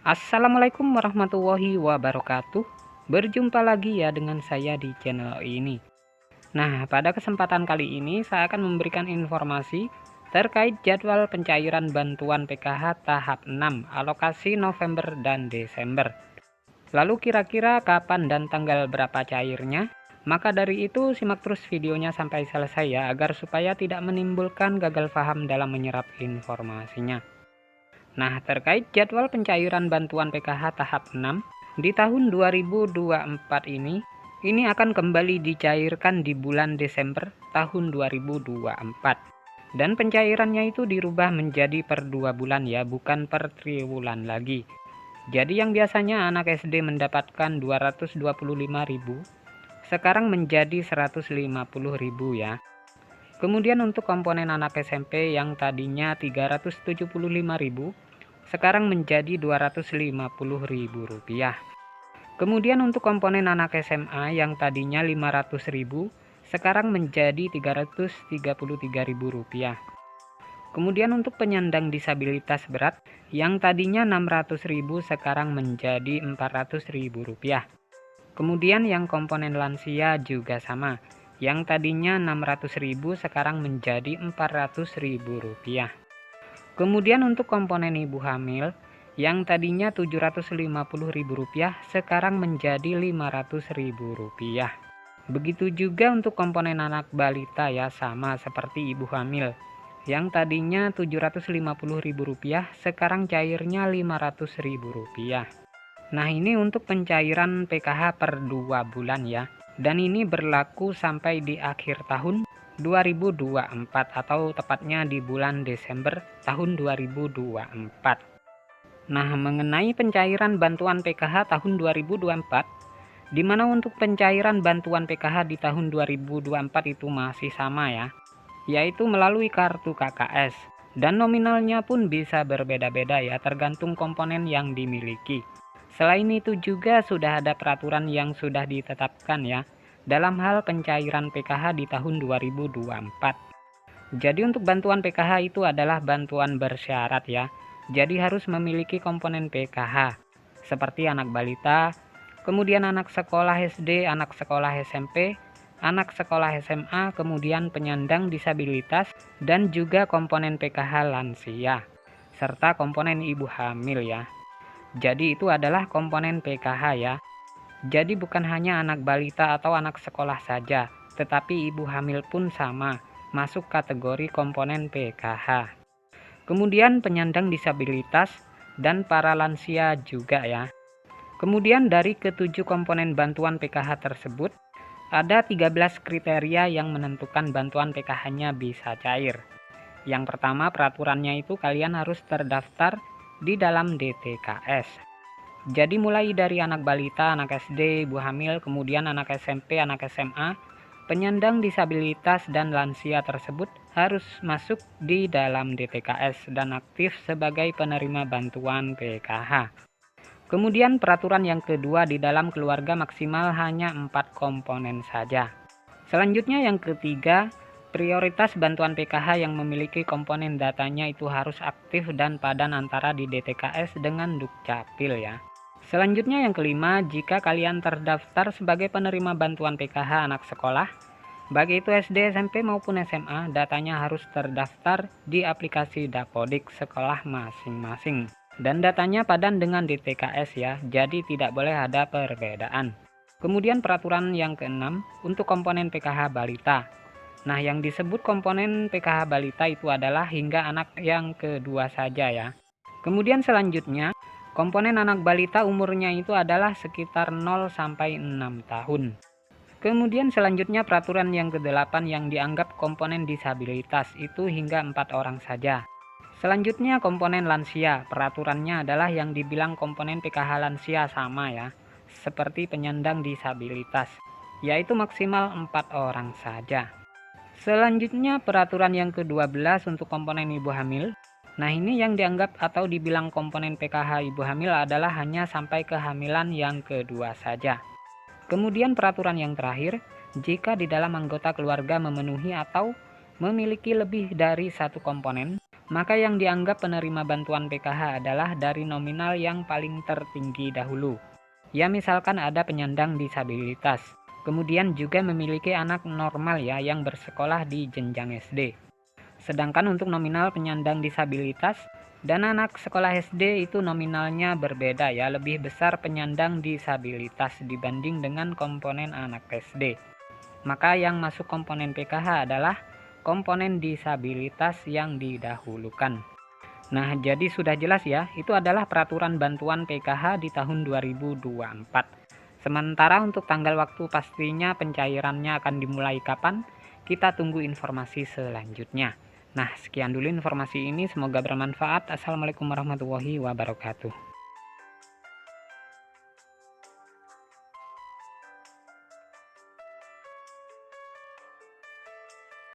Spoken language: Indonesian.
Assalamualaikum warahmatullahi wabarakatuh. Berjumpa lagi ya dengan saya di channel ini. Nah, pada kesempatan kali ini saya akan memberikan informasi terkait jadwal pencairan bantuan PKH tahap 6 alokasi November dan Desember. Lalu kira-kira kapan dan tanggal berapa cairnya? Maka dari itu simak terus videonya sampai selesai ya, agar supaya tidak menimbulkan gagal paham dalam menyerap informasinya. Nah, terkait jadwal pencairan bantuan PKH tahap 6 di tahun 2024 ini akan kembali dicairkan di bulan Desember tahun 2024. Dan pencairannya itu dirubah menjadi per 2 bulan ya, bukan per triwulan lagi. Jadi yang biasanya anak SD mendapatkan 225.000, sekarang menjadi 150.000 ya. Kemudian untuk komponen anak SMP yang tadinya 375.000, sekarang menjadi Rp250.000. Kemudian untuk komponen anak SMA yang tadinya 500.000, sekarang menjadi Rp333.000. Kemudian untuk penyandang disabilitas berat yang tadinya 600.000, sekarang menjadi Rp400.000. Kemudian yang komponen lansia juga sama, yang tadinya 600.000 sekarang menjadi Rp400.000. Kemudian untuk komponen ibu hamil yang tadinya Rp750.000 sekarang menjadi Rp500.000. Begitu juga untuk komponen anak balita ya, sama seperti ibu hamil yang tadinya Rp750.000 sekarang cairnya Rp500.000. Nah, ini untuk pencairan PKH per 2 bulan ya. Dan ini berlaku sampai di akhir tahun 2024 atau tepatnya di bulan Desember tahun 2024. Nah, mengenai pencairan bantuan PKH tahun 2024, di mana untuk pencairan bantuan PKH di tahun 2024 itu masih sama ya, yaitu melalui kartu KKS. Dan nominalnya pun bisa berbeda-beda ya, tergantung komponen yang dimiliki. Selain itu juga sudah ada peraturan yang sudah ditetapkan ya, dalam hal pencairan PKH di tahun 2024. Jadi untuk bantuan PKH itu adalah bantuan bersyarat ya. Jadi harus memiliki komponen PKH seperti anak balita, kemudian anak sekolah SD, anak sekolah SMP, anak sekolah SMA, kemudian penyandang disabilitas, dan juga komponen PKH lansia, serta komponen ibu hamil ya. Jadi itu adalah komponen PKH ya. Jadi bukan hanya anak balita atau anak sekolah saja, tetapi ibu hamil pun sama, masuk kategori komponen PKH. Kemudian penyandang disabilitas dan para lansia juga ya. Kemudian dari ketujuh komponen bantuan PKH tersebut, ada 13 kriteria yang menentukan bantuan PKH-nya bisa cair. Yang pertama, peraturannya itu kalian harus terdaftar di dalam DTKS. Jadi mulai dari anak balita, anak SD, ibu hamil, kemudian anak SMP, anak SMA, penyandang disabilitas dan lansia tersebut harus masuk di dalam DTKS dan aktif sebagai penerima bantuan PKH. Kemudian peraturan yang kedua, di dalam keluarga maksimal hanya 4 komponen saja. Selanjutnya yang ketiga, prioritas bantuan PKH yang memiliki komponen datanya itu harus aktif dan padan antara di DTKS dengan Dukcapil ya. Selanjutnya yang kelima, jika kalian terdaftar sebagai penerima bantuan PKH anak sekolah, baik itu SD, SMP maupun SMA, datanya harus terdaftar di aplikasi Dapodik sekolah masing-masing. Dan datanya padan dengan DTKS ya, jadi tidak boleh ada perbedaan. Kemudian peraturan yang keenam, untuk komponen PKH balita. Nah, yang disebut komponen PKH balita itu adalah hingga anak yang kedua saja ya. Kemudian selanjutnya, komponen anak balita umurnya itu adalah sekitar 0 sampai 6 tahun. Kemudian selanjutnya peraturan yang ke-8 yang dianggap komponen disabilitas itu hingga 4 orang saja. Selanjutnya komponen lansia, peraturannya adalah yang dibilang komponen PKH lansia sama ya, seperti penyandang disabilitas, yaitu maksimal 4 orang saja. Selanjutnya peraturan yang ke-12 untuk komponen ibu hamil. Nah, ini yang dianggap atau dibilang komponen PKH ibu hamil adalah hanya sampai kehamilan yang kedua saja. Kemudian peraturan yang terakhir, jika di dalam anggota keluarga memenuhi atau memiliki lebih dari satu komponen, maka yang dianggap penerima bantuan PKH adalah dari nominal yang paling tertinggi dahulu. Ya, misalkan ada penyandang disabilitas, kemudian juga memiliki anak normal ya yang bersekolah di jenjang SD. Sedangkan untuk nominal penyandang disabilitas dan anak sekolah SD itu nominalnya berbeda ya, lebih besar penyandang disabilitas dibanding dengan komponen anak SD. Maka yang masuk komponen PKH adalah komponen disabilitas yang didahulukan. Nah, jadi sudah jelas ya, itu adalah peraturan bantuan PKH di tahun 2024. Sementara untuk tanggal waktu pastinya pencairannya akan dimulai kapan, kita tunggu informasi selanjutnya. Nah, sekian dulu informasi ini, semoga bermanfaat. Assalamualaikum warahmatullahi wabarakatuh.